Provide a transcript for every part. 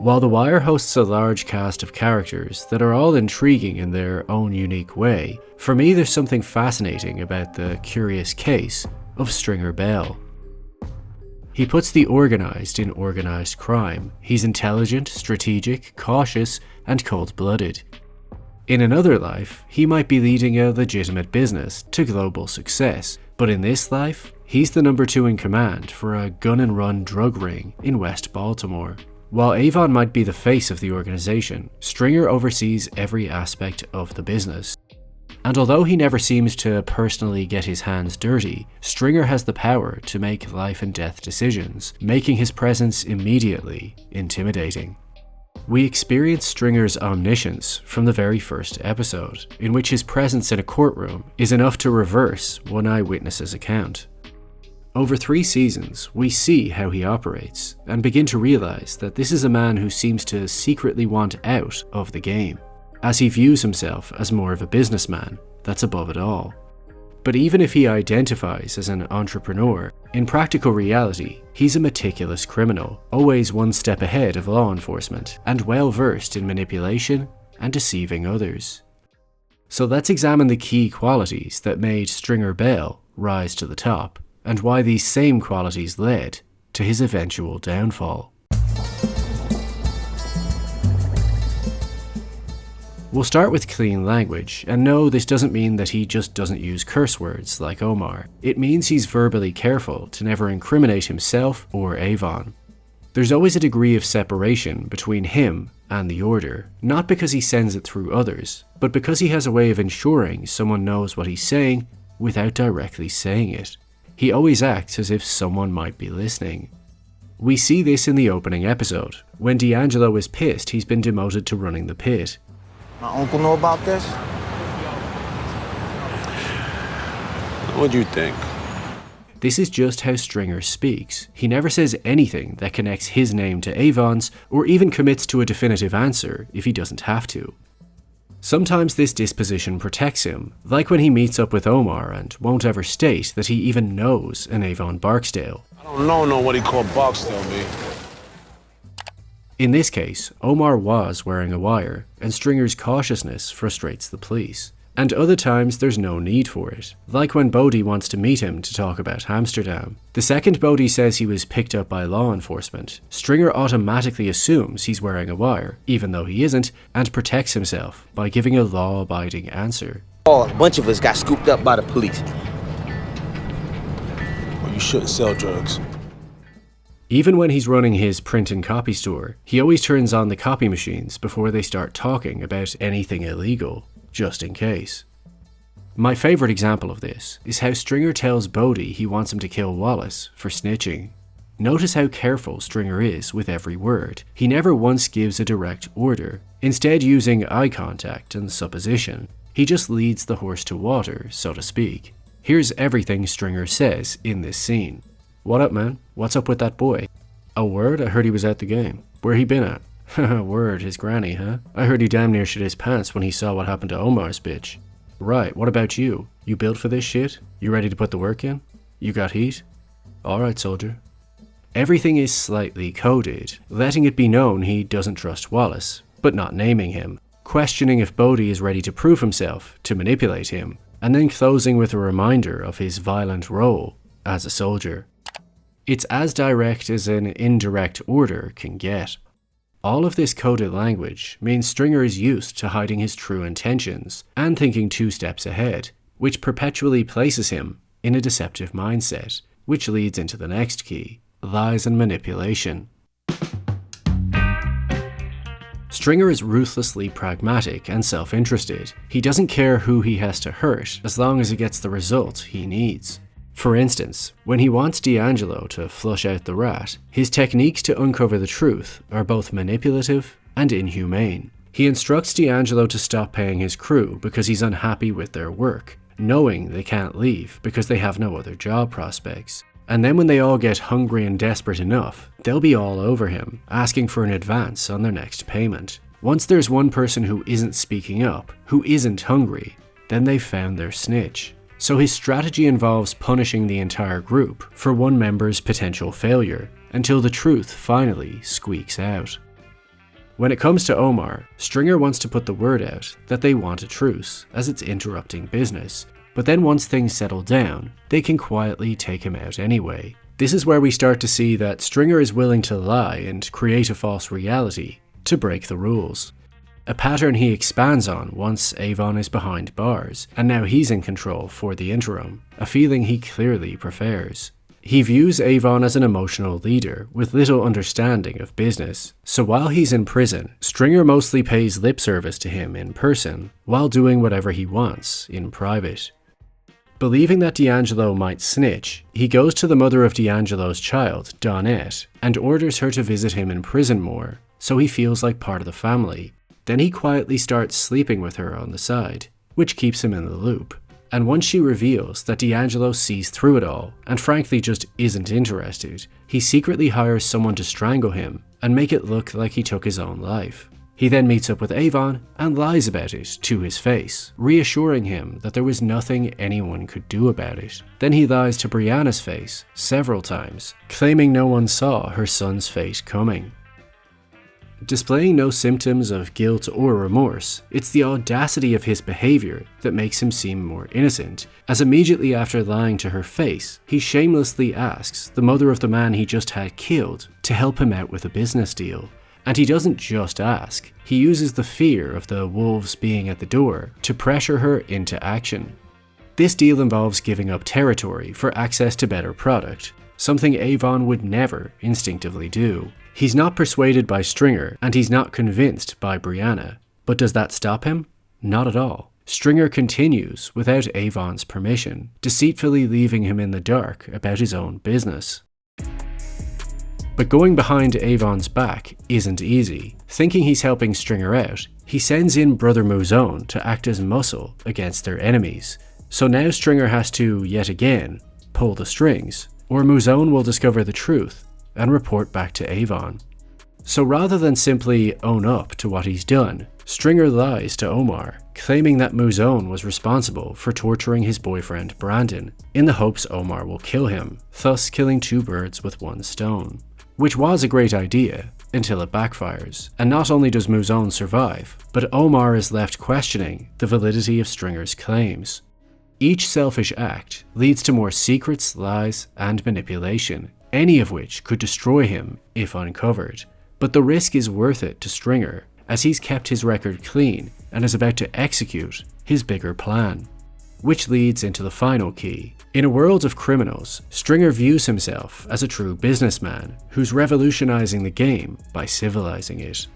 While The Wire hosts a large cast of characters that are all intriguing in their own unique way, for me there's something fascinating about the curious case of Stringer Bell. He puts the organised in organised crime. He's intelligent, strategic, cautious, and cold-blooded. In another life, he might be leading a legitimate business to global success, but in this life, he's the number 2 in command for a gun-and-run drug ring in West Baltimore. While Avon might be the face of the organisation, Stringer oversees every aspect of the business. And although he never seems to personally get his hands dirty, Stringer has the power to make life and death decisions, making his presence immediately intimidating. We experience Stringer's omniscience from the very first episode, in which his presence in a courtroom is enough to reverse one eyewitness's account. Over 3 seasons, we see how he operates, and begin to realise that this is a man who seems to secretly want out of the game, as he views himself as more of a businessman that's above it all. But even if he identifies as an entrepreneur, in practical reality, he's a meticulous criminal, always one step ahead of law enforcement, and well versed in manipulation and deceiving others. So let's examine the key qualities that made Stringer Bell rise to the top, and why these same qualities led to his eventual downfall. We'll start with clean language, and no, this doesn't mean that he just doesn't use curse words like Omar. It means he's verbally careful to never incriminate himself or Avon. There's always a degree of separation between him and the order, not because he sends it through others, but because he has a way of ensuring someone knows what he's saying without directly saying it. He always acts as if someone might be listening. We see this in the opening episode, when D'Angelo is pissed he's been demoted to running the pit. My uncle know about this? What'd you think? This is just how Stringer speaks. He never says anything that connects his name to Avon's, or even commits to a definitive answer if he doesn't have to. Sometimes this disposition protects him, like when he meets up with Omar and won't ever state that he even knows an Avon Barksdale. I don't know nobody called Barksdale, me. In this case, Omar was wearing a wire, and Stringer's cautiousness frustrates the police. And other times there's no need for it, like when Bodhi wants to meet him to talk about Amsterdam. The second Bodhi says he was picked up by law enforcement, Stringer automatically assumes he's wearing a wire, even though he isn't, and protects himself by giving a law-abiding answer. Oh, a bunch of us got scooped up by the police. Well, you shouldn't sell drugs. Even when he's running his print and copy store, he always turns on the copy machines before they start talking about anything illegal, just in case. My favourite example of this is how Stringer tells Bodhi he wants him to kill Wallace for snitching. Notice how careful Stringer is with every word. He never once gives a direct order, instead using eye contact and supposition. He just leads the horse to water, so to speak. Here's everything Stringer says in this scene. What up, man? What's up with that boy? A word? I heard he was at the game. Where he been at? Haha, word, his granny, huh? I heard he damn near shit his pants when he saw what happened to Omar's bitch. Right, what about you? You built for this shit? You ready to put the work in? You got heat? Alright, soldier. Everything is slightly coded, letting it be known he doesn't trust Wallace, but not naming him, questioning if Bodhi is ready to prove himself, to manipulate him, and then closing with a reminder of his violent role as a soldier. It's as direct as an indirect order can get. All of this coded language means Stringer is used to hiding his true intentions and thinking 2 steps ahead, which perpetually places him in a deceptive mindset, which leads into the next key, lies and manipulation. Stringer is ruthlessly pragmatic and self-interested. He doesn't care who he has to hurt as long as he gets the result he needs. For instance, when he wants D'Angelo to flush out the rat, his techniques to uncover the truth are both manipulative and inhumane. He instructs D'Angelo to stop paying his crew because he's unhappy with their work, knowing they can't leave because they have no other job prospects. And then when they all get hungry and desperate enough, they'll be all over him, asking for an advance on their next payment. Once there's one person who isn't speaking up, who isn't hungry, then they've found their snitch. So his strategy involves punishing the entire group for one member's potential failure, until the truth finally squeaks out. When it comes to Omar, Stringer wants to put the word out that they want a truce, as it's interrupting business. But then once things settle down, they can quietly take him out anyway. This is where we start to see that Stringer is willing to lie and create a false reality to break the rules. A pattern he expands on once Avon is behind bars, and now he's in control for the interim, a feeling he clearly prefers. He views Avon as an emotional leader with little understanding of business, so while he's in prison, Stringer mostly pays lip service to him in person, while doing whatever he wants in private. Believing that D'Angelo might snitch, he goes to the mother of D'Angelo's child, Dawnette, and orders her to visit him in prison more, so he feels like part of the family. Then he quietly starts sleeping with her on the side, which keeps him in the loop. And once she reveals that D'Angelo sees through it all, and frankly just isn't interested, he secretly hires someone to strangle him and make it look like he took his own life. He then meets up with Avon and lies about it to his face, reassuring him that there was nothing anyone could do about it. Then he lies to Brianna's face several times, claiming no one saw her son's fate coming. Displaying no symptoms of guilt or remorse, it's the audacity of his behavior that makes him seem more innocent, as immediately after lying to her face, he shamelessly asks the mother of the man he just had killed to help him out with a business deal. And he doesn't just ask, he uses the fear of the wolves being at the door to pressure her into action. This deal involves giving up territory for access to better product, something Avon would never instinctively do. He's not persuaded by Stringer, and he's not convinced by Brianna. But does that stop him? Not at all. Stringer continues without Avon's permission, deceitfully leaving him in the dark about his own business. But going behind Avon's back isn't easy. Thinking he's helping Stringer out, he sends in Brother Mouzone to act as muscle against their enemies. So now Stringer has to, yet again, pull the strings, or Mouzone will discover the truth and report back to Avon. So rather than simply own up to what he's done, Stringer lies to Omar, claiming that Mouzone was responsible for torturing his boyfriend Brandon, in the hopes Omar will kill him, thus killing two birds with one stone. Which was a great idea, until it backfires, and not only does Mouzone survive, but Omar is left questioning the validity of Stringer's claims. Each selfish act leads to more secrets, lies, and manipulation, any of which could destroy him if uncovered. But the risk is worth it to Stringer, as he's kept his record clean and is about to execute his bigger plan. Which leads into the final key. In a world of criminals, Stringer views himself as a true businessman who's revolutionizing the game by civilizing it.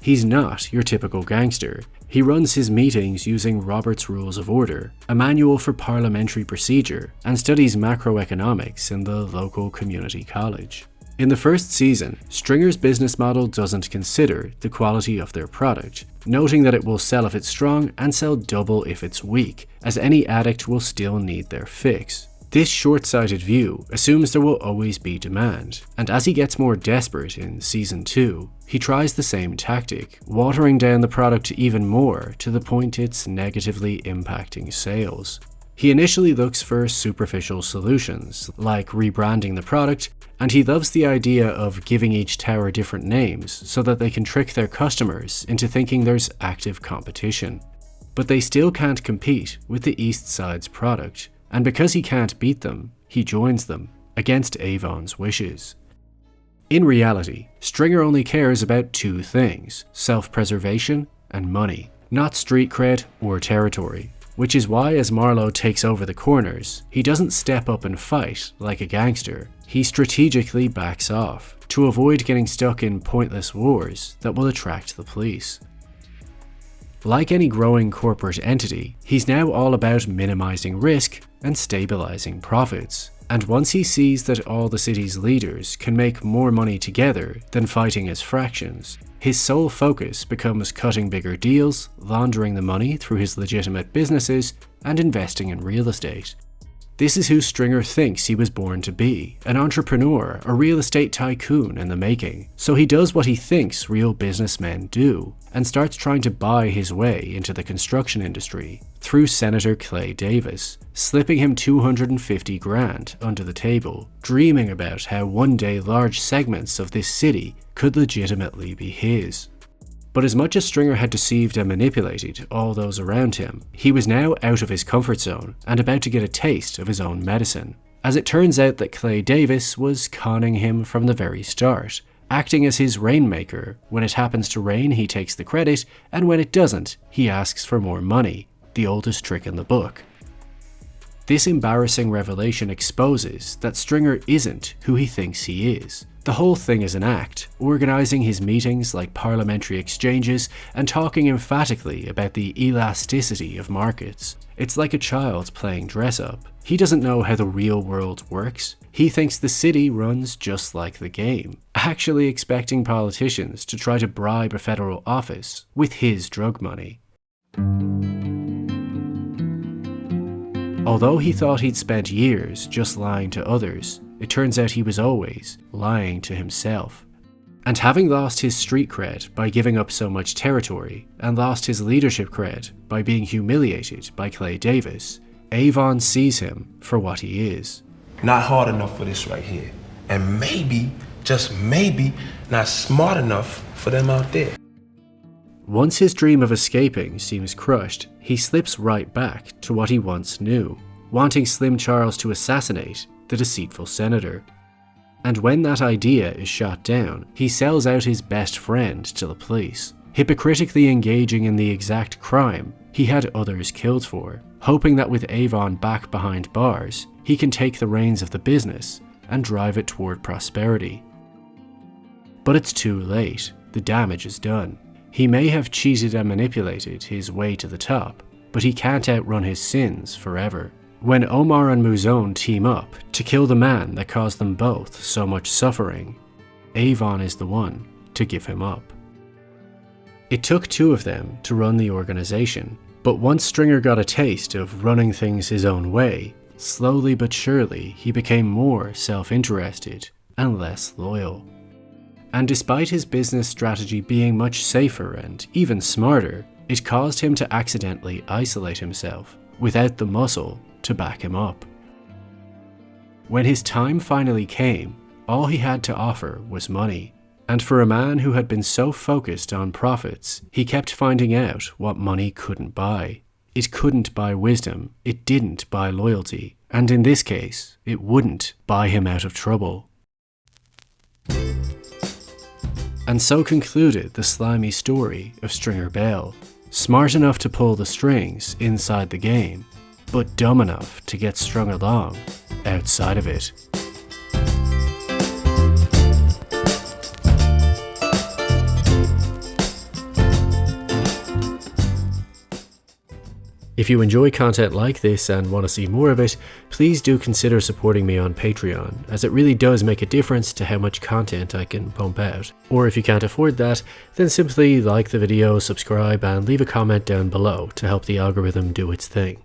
He's not your typical gangster. He runs his meetings using Robert's Rules of Order, a manual for parliamentary procedure, and studies macroeconomics in the local community college. In the first season, Stringer's business model doesn't consider the quality of their product, noting that it will sell if it's strong and sell double if it's weak, as any addict will still need their fix. This short-sighted view assumes there will always be demand, and as he gets more desperate in Season 2, he tries the same tactic, watering down the product even more to the point it's negatively impacting sales. He initially looks for superficial solutions, like rebranding the product, and he loves the idea of giving each tower different names so that they can trick their customers into thinking there's active competition. But they still can't compete with the East Side's product, and because he can't beat them, he joins them, against Avon's wishes. In reality, Stringer only cares about two things: self-preservation and money, not street cred or territory. Which is why as Marlowe takes over the corners, he doesn't step up and fight like a gangster. He strategically backs off, to avoid getting stuck in pointless wars that will attract the police. Like any growing corporate entity, he's now all about minimizing risk and stabilizing profits. And once he sees that all the city's leaders can make more money together than fighting as fractions, his sole focus becomes cutting bigger deals, laundering the money through his legitimate businesses, and investing in real estate. This is who Stringer thinks he was born to be, an entrepreneur, a real estate tycoon in the making. So he does what he thinks real businessmen do, and starts trying to buy his way into the construction industry through Senator Clay Davis, slipping him $250,000 under the table, dreaming about how one day large segments of this city could legitimately be his. But as much as Stringer had deceived and manipulated all those around him, he was now out of his comfort zone and about to get a taste of his own medicine. As it turns out that Clay Davis was conning him from the very start, acting as his rainmaker. When it happens to rain, he takes the credit, and when it doesn't, he asks for more money, the oldest trick in the book. This embarrassing revelation exposes that Stringer isn't who he thinks he is. The whole thing is an act, organising his meetings like parliamentary exchanges and talking emphatically about the elasticity of markets. It's like a child playing dress-up. He doesn't know how the real world works. He thinks the city runs just like the game, actually expecting politicians to try to bribe a federal office with his drug money. Although he thought he'd spent years just lying to others, it turns out he was always lying to himself. And having lost his street cred by giving up so much territory, and lost his leadership cred by being humiliated by Clay Davis, Avon sees him for what he is. Not hard enough for this right here. And maybe, just maybe, not smart enough for them out there. Once his dream of escaping seems crushed, he slips right back to what he once knew, wanting Slim Charles to assassinate the deceitful senator. And when that idea is shot down, he sells out his best friend to the police, hypocritically engaging in the exact crime he had others killed for, hoping that with Avon back behind bars, he can take the reins of the business and drive it toward prosperity. But it's too late. The damage is done. He may have cheated and manipulated his way to the top, but he can't outrun his sins forever. When Omar and Mouzone team up to kill the man that caused them both so much suffering, Avon is the one to give him up. It took two of them to run the organization, but once Stringer got a taste of running things his own way, slowly but surely he became more self-interested and less loyal. And despite his business strategy being much safer and even smarter, it caused him to accidentally isolate himself without the muscle to back him up. When his time finally came, all he had to offer was money. And for a man who had been so focused on profits, he kept finding out what money couldn't buy. It couldn't buy wisdom, it didn't buy loyalty, and in this case, it wouldn't buy him out of trouble. And so concluded the slimy story of Stringer Bell, smart enough to pull the strings inside the game, but dumb enough to get strung along outside of it. If you enjoy content like this and want to see more of it, please do consider supporting me on Patreon, as it really does make a difference to how much content I can pump out. Or if you can't afford that, then simply like the video, subscribe, and leave a comment down below to help the algorithm do its thing.